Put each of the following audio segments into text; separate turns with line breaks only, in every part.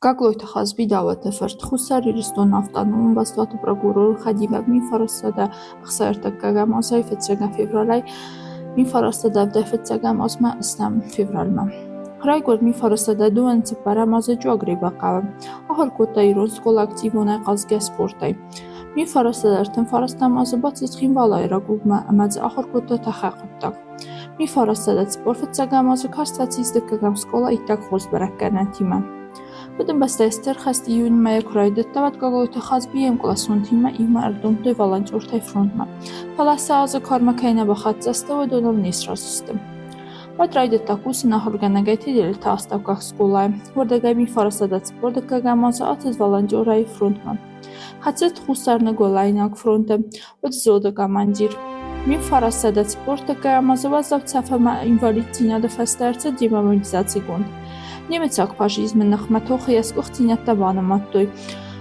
Каклойта хазби давата фарт хусар иристон автономн бастату прокурор хадибак мифарастада ахсаертаккагам асайфетсага февралай мифарастада вдефетсагам осма истам февральма. Храйгор мифарастада дуанци парамаза джуагриба қава. Ахар кота ирос коллективонай қазге спортай. Мифарастадартын фарастамаза бацисхин валайра губма амадз ахар кота тахақыптак. Мифарастада спорфетсагамаза карстациздыккагам скола иттак хозбараккана тима. Будем бастайстер хаст июнь мая крайдет тават какой-то хазбием классон тима има ардунтой волонтертай фронтма. Фаласааза карма кайна бахат застава донал несрасустым. Вот райдет такусы на органагайти делта оставках скулай. Вордагай мифарастадат спордакагамаза атыз волонтерай фронтма. Хацет хусарна голайнак фронта. Вот зода командир. Мифарастадат спордакагамаза вазавцафама инвалидцинада фастарца демобилизации гонд. Немецак фашизмнах матохиас ухтинятта маттой.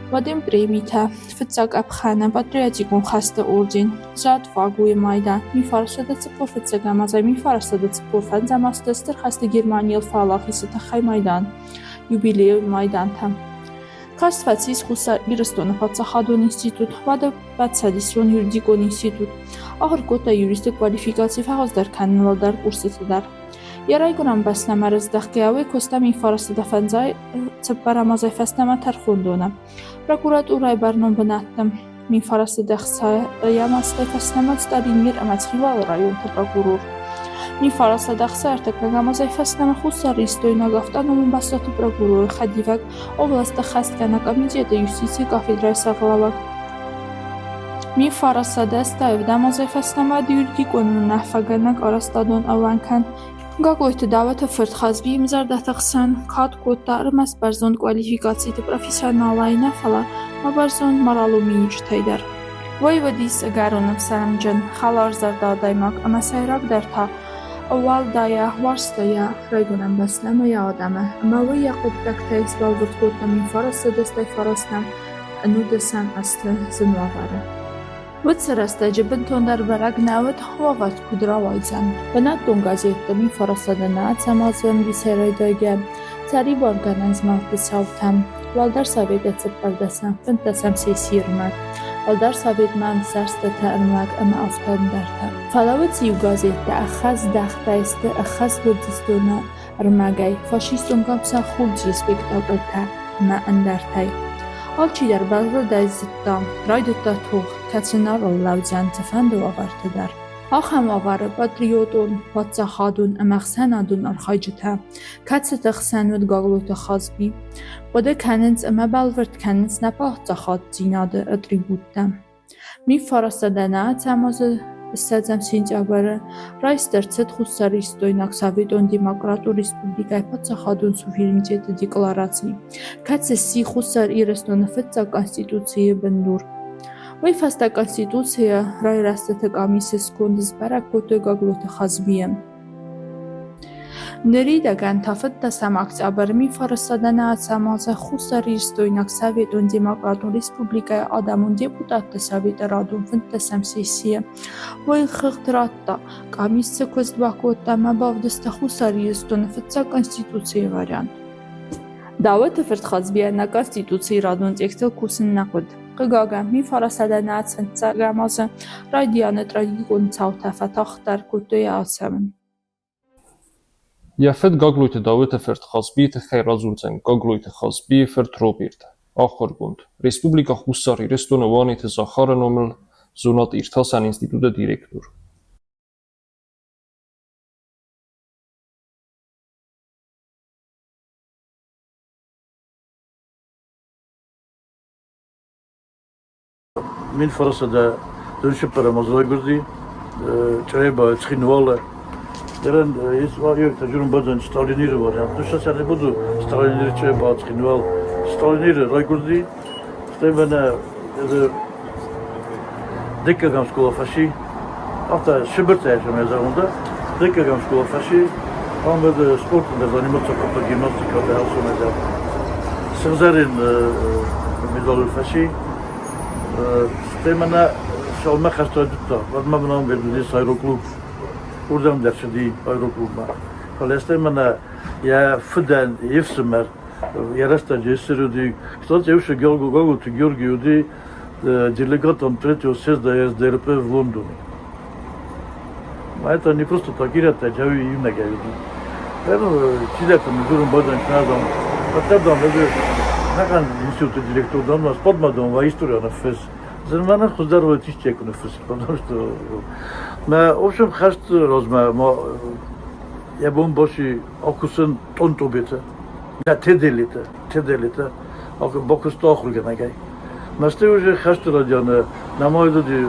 Вадим премита, фицак абхана, патриотикун хаста орден, зад вагуи майдан, мифарастада ципор фицагамаза, мифарастада ципор фанзамастастер хаста Германиел фалахисата хай майдан, юбилею майдан там. Каствацис хуса Ирстона Пацахадон институт, вада Пацадисрон юридикон институт, ахаркота юристы квалификации фагаздар канвалдар курсатадар. Ярайгурам баснамарыз дахкиавы коста мифарастада фанзай цапарамазай фастама тархундона. Прокуратурай барном банаттам мифарастада ямастай фастама стадимир амацхивал районта прокурор. Мифарастада хсартакагамазай фастама хусаристойна гафтаномун басату прокурор хадивак областа хасткана комитета юстиции кафедрай саглавак. Мифарастада стаевдамазай фастама юридиконун нафаганак арастадон аванкан. Какой-то давата фырт хазби мзардатахсан кад коттар мас барзон квалификацияты профессионалайна фала мабарзон маралуми ичтайдар. Воеводис гаронов сарамджан халар зардадаймак амасайрак дарта авалдая варстая райгунам баснама я адама амавы яқуб тактайс балвырт котта мифарастадастай фарастам анудасан асты зынвавары. Выцараста джебентондар барагнават хвават кудравайзан. Банаттон газетта мифарастадана цамазан висерайдайга цари барганан змалты савтам. Валдар саведа цеппардасан фынтасам сесирмак. Валдар саведман сарстата армак ама автандарта. Фалават сию газетта ахаз дахтайсты ахаз вырдистона армагай. Фашистон капса хулджи спектаклта ма андартай. Alçiler bazıda zıttam, raydıqda tox, kəçinar olavcan təfəndə vavartıdar. Axam avarı patriotun, patsaxadun, əməxsənadun arxaycıta, kəçidıq sənvəd qağlota xazbi, boda kənins əmə balvırt kənins nəpaxcaxad cinadı atributtam. Mi farastadana təmazı Ստացամ սենյակները ռայստերցետ խուսարիստոյնակ Սավետոն Դեմոկրատու Ռեսպուբլիկայ Պացախադուն սուվերենիտետը դեկլարացի, կացեսի խուսար իրստոնը ֆծա կոնստիտուցիյը բնդուր։ Ոյ ֆաստա կոնստիտուցիյը ռայրաստեթը կամիսես կոնդս բարակոտը գագլոտը խազբիեմ։ Նրիդը գանթաֆտ տասամ ակտյաբրը մի ֆարասադանա ացամազը խուսարիստոյնակ Սավետոն Դեմոկրատու Ռեսպուբլիկայ Ադամուն դեպուտատը Սավետը ռադուն ֆնտասամ սեսիը, ոյ խղտրատտա կամիսը կոզդվակոտտա մաբավդստա խուսարիստոնը ֆծա կոնստիտուցիյը վարյանտ։ Դավեթը ֆրտխազբիանա կոնստիտուցիյ ռադուն տեքստել կուսննակոդ։ Կգագա մի ֆարասադանա ացնծա գամազը ռայդիանը տրագիկոն ցավթաֆա թախտար կոտոյ ացամն։
Jafet gagluyte davete fert xazbiyete xeyrazunzen gagluyte xazbiye fert robirte. Axargund. Respublika Husari Restonovanite Zakharenomel Zonat İrtasan İnstitute direktor.
Min farasada dönüşüp paramazı gurdi. Çayba çıkınvalı. Deren var yok tecrübem bazen Staliniri var ya. Duşa seni budu Staliniri çayba çıkınval. Staliniri raygurdi. İşte bana Dekagam skola faşi. Hatta Şibirte yaşamaya zamanında Dekagam skola faşi. Ama da sportunda animasyon kapta gimnastik kapta yaşamaya zamanında. Sığzarin medalül faşi. İşte bana şalma hasta edildi. Vadma bana verildi sayroklub. Oradan dersi değil aeroklubma. Kaleste bana ya fıden yefsimer Ярasta Джессеруди, кстати, еще Георгиуди, делегатом третьего съезда СДРП в Лондоне. А это не просто так, это Джави и Нагаюди. Поэтому чилякам дуром бадан шнадам. Потом накан института директордан нас подмадом ва история на фес. Зермана хоздарова тишчеку на фес, потому что в общем хаст розма я бом боши окусын тонтобета. Я теделита. Ак бокусто охурганагай. Насте уже хаст радиана на мойдуди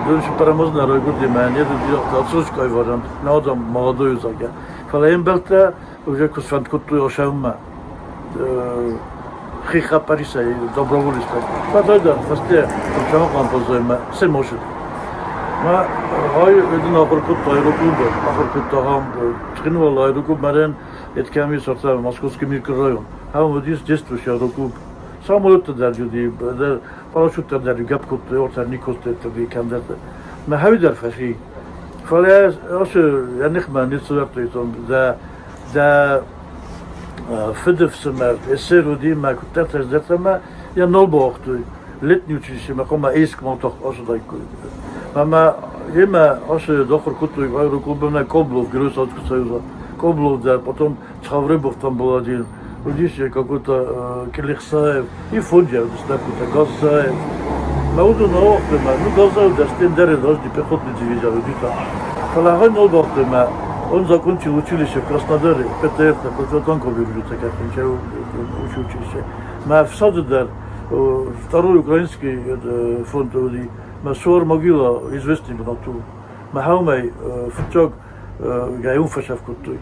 дольше парамозна ройгуди мен еду отсрочкой вариант. На адам молодой зага. Фалаембелта уже кусфант куту ошавма. Хиха Париса и доброволista. Πατάτα, φαστέ, το τσάμα позоема, се може. Ма един ахоркут аэроклуб, ахоркут хам тренувал аэроклуб марен, етками сорта московский микрорайон. Хам дис действующий аэроклуб. Самолетта дәрҗүди, парашютта дәрҗү гапкут орта никосте тоби кандата. Ма хавидар фаши. Фаля ошо я нихма нисуартойсон да Федевсемер, Эсеруди, Макутатас, Датама, я нолбохту, летний училище, Макома Эйскман, toch Ошадайку. Мама, има Оше дохор куту, Аэроклуба на Коблов, Герой Советского Союза. Коблов, да, потом Цхаврыбов там был один, Рудище какой-то Келихсаев, и Фондия, какой-то Газаев. Науду на Охтема, Газаев, да, Стендеры, дожди, пехотный дивизия, Рудита. Фалагай нолбохтема. Он закончил училище в Краснодаре, ПТР, противотанковый библиотека, кончал училище. На Садыдар, второй украинский фонд, Суар могила известный был ту. Махаумай, футчок, гаум фашав кутуй.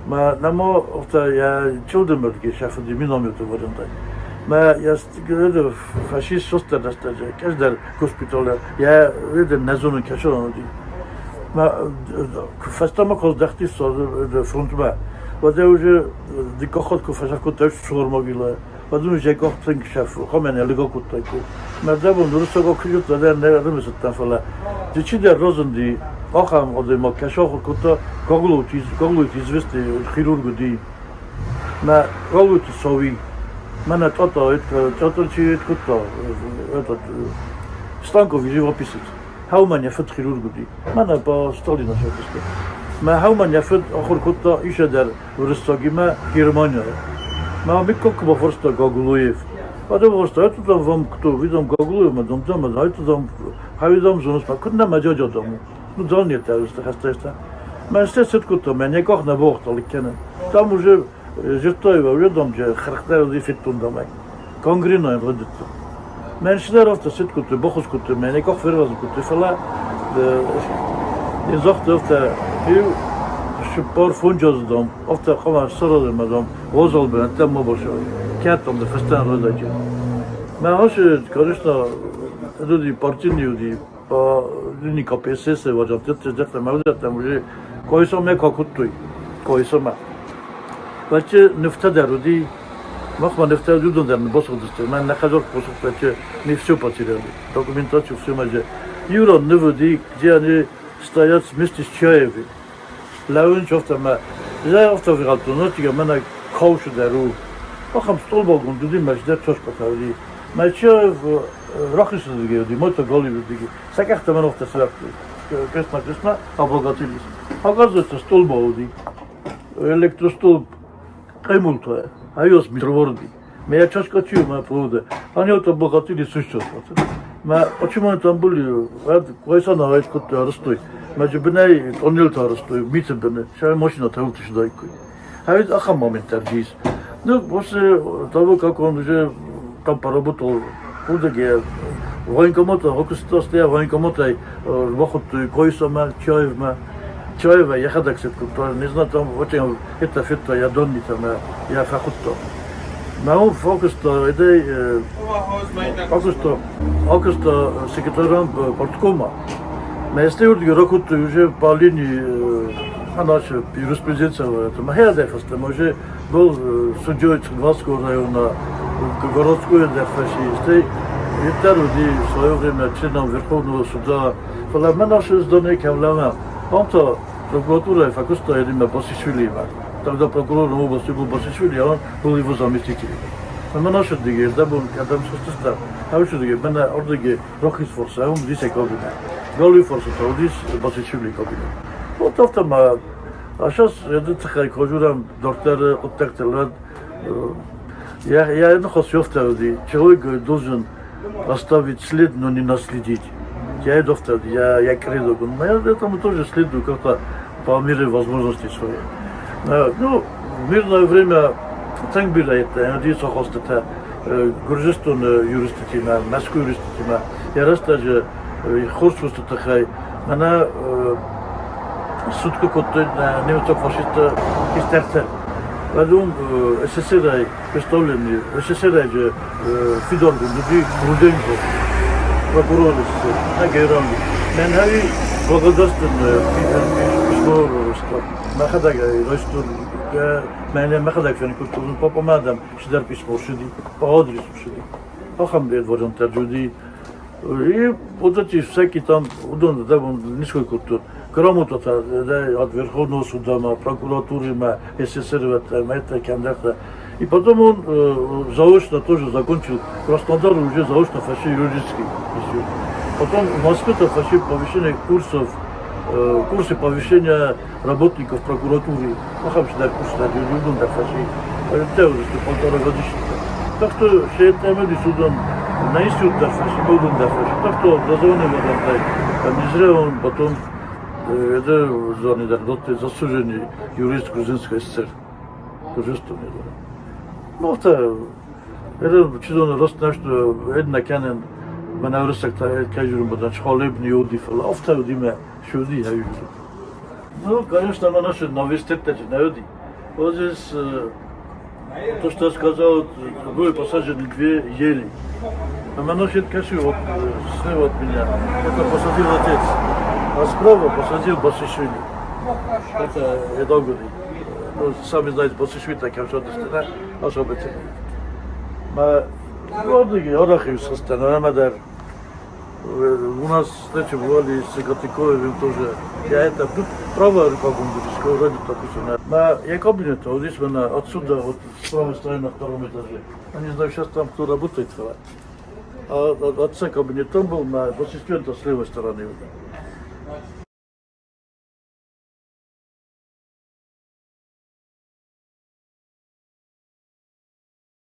Намо, я чудомерки шафуди миномету вариантай. Я говорю, фашист шостер достаточно, каждый госпиталь, я видел на зону кашона. Фастама коздахти со фронтба. Вот я уже дикохотку фашавку тоже шур могила. Потом уже кохтинг шаф, хомен я легко кутайку. Мадабон русого кьют да не ремесет там фала. Дичида розенди ахам одема кашоху кута коглут известный хирургу ди. На коглут сови. Мана тото это чи кута этот Станков живописец. Хауман яфет хирургу ди. Мана по Сталина шаписке. Ма хауман яфет ахор кута ишадар врыстагима Германия. Ма микок ба форста Гоглуев. Потом просто это там вам кто видом Гоглуев, мадам там, это там хавидам зонус па кунна маджоджо дому. Ну зон нет, хастеста. Ма стесет кута, ма некох на бохтал кена. Там уже жертоева уже же характер дефектун дамай. Конгрино родит. Men şidder ofta sittkutu, bokhuskutu, men ik ook verwazkutu. Fala, je zegt ofta, heel support fundjes dan, ofta gewoon sorry maar dan, wozal ben, tem moboşo. Kat om de festan rodacı. Men als je конечно, люди партийные, по линии КПСС, вот это где-то молодые, там уже кое-что какую-то, кое-что. Бачи нефтада люди. Махман нефтя людям босудисте. Мен нахажор посудите, не все потеряли. Документацию все маже. Юра неводи, где они стоят вместе с Чаевой. Лаун чофтама. Я автовирал-то, но тига мена каушу дару. Махам столбогун, дуди маждер чош потавли. Мачаев рахису диги, мото голи диги. Сакахта мен офта свяхты. Крестна, обогатились. Оказывается, столбоуди. Электростолб каймултуя. Айос митроворди. Я чашка чую, моя провода. Они вот обогатили существо. Почему они там были? Кайсана вайскотты арстой. Между бинай онилта арстой, митебене. Сейчас машина тавлты шдайкой. А ведь ахам момент тарджис. Ну, после того, как он уже там поработал, куда-где, военкомата, окустостия военкомата, вахотты, койсама, чаевма. Чаева, я ходак сетку, не знаю, там очень это фетто, я донни там, я фахутто. Но он фокусто, это фокусто секретарем порткома. Но если вот рокут уже по линии, она же юриспруденция, это махеда фаста, уже был судьей Цхинвальского района, городской дефаши, это люди в свое время членом Верховного суда, фаламена шездоне кавлама. Он-то прокуратура факуста едима посещулива. тогда прокурором области был Басишвили, а он был его заместителем. Но наши диги, да, был, когда мы состав. А вы что диги, меня ордиги Рохис Форса, а он здесь кабинет. Галуи Форса, а здесь Басишвили кабинет. Вот автомат. А сейчас я дыхай, хожу там доктор, оттактер, я нахожу автомат. Человек должен оставить след, но не наследить. Я иду автомат, я кредо, но я этому тоже следую как-то по мере возможностей своей. Ну, в мирное время так было это, я надеюсь, что Гуржистон юриститима, Москву юриститима, я раз даже хочу, что такая, она сутка кот немецкого фашиста истерта. Потом СССР представлены, СССР же Федор Руденко, прокурор на Гейранге. Мен благодарствую письмо Махадага, Ростов, мен Махадаг фенкультурный папа мадам, шидар письмо шиди, по адресу шиди. Ахам бед вариант джуди. И вот эти всякие там, удобно, да, низкой культур. Грамота, да, от Верховного суда, прокуратуры, СССР, это, кандидата. И потом он заочно тоже закончил Краснодар, уже заочно фаши юридический институт. Потом в Москве фаши повышение курсов, курсы повышения работников прокуратуры. Махам сюда курсы, да, любым да фаши. Это уже 1,5 годичника. Так что все это имели судом на институт да фаши, будем да фаши. Так что образованный вода, не зря он потом это заслуженный юрист Грузинской ССР. Тоже что не было. Ну, это чудо рост что една кянен маневрсак кажем бодан шхолебни удифал. Офта удиме шуди хаюжу. Ну, конечно, на наши новостите не уди. Вот здесь то, что я сказал, были посажены 2 ели. А монахет каши вот слева от меня. Это посадил отец. А справа посадил Басишвили. Это Эдогуди. Ну, сами знаете, Басишвили такая что-то стена, особенно. Родные, Орахи со стены, Мадар. У нас встречи бывали с Гатиковым тоже. Я это правая рука Гундурского, вроде так уж. Я кабинет, вот здесь она отсюда, вот с правой стороны на 2-м этаже. Я не знаю, сейчас там кто работает. А отца кабинет там был, на Басишвили с левой стороны.